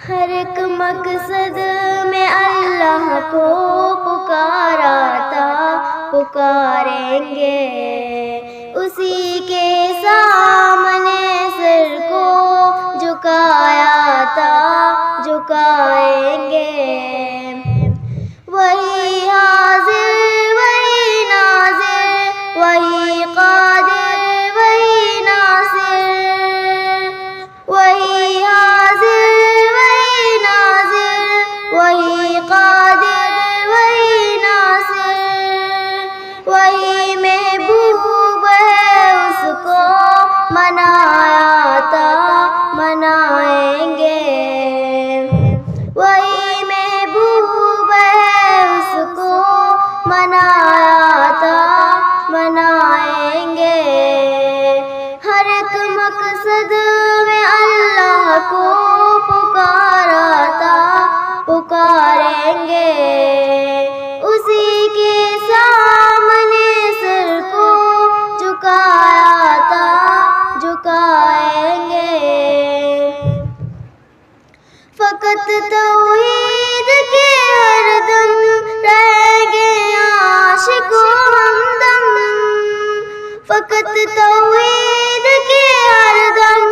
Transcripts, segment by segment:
ہر ایک مقصد میں اللہ کو پکارا تھا، پکاریں گے اسی کے سامنے سر کو جھکایا تھا، جھکائیں گے وہی حاضر وہی ناظر وہی قادر وہی ناصر، وہی حاضر وہی ناظر وہی قادر وہی ناصر، وہی محبوب ہے اس کو منایا تھا، منائیں گے وہی محبوب ہے اس کو منایا تھا، منائیں گے ہر ایک مقصد میں اللہ کو پکارا تھا، پکاریں گے اسی کے سامنے سر کو جھکایا تھا، جھکائیں گے فقط توحید کے ہر دم رہیں گے عاشق و ہمدم، فقط توحید کے ہر دم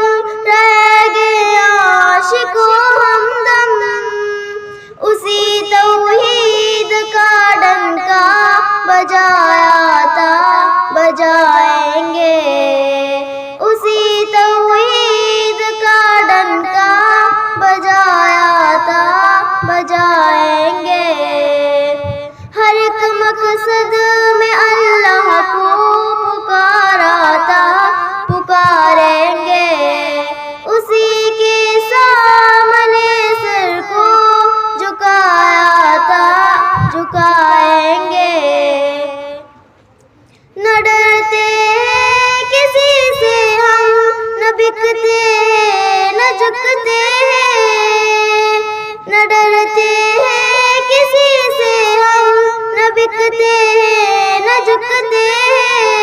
رہیں گے عاشق و ہمدم، اسی توحید کا ڈنکا بجایا تھا، بجائیں گے اسی توحید کا ڈنکا بجایا تھا، بجائیں گے ہر ایک مقصد میں اللہ کو پکارا تھا، پکاریں گے اسی کے سامنے سر کو جھکایا تھا، جھکائیں گے نہ ڈرتے ہیں کسی سے ہم، نہ بکتے نہ جھکتے ہیں، نہ ڈرتے ہیں کسی سے ہم، نہ بکتے نہ جھکتے ہیں،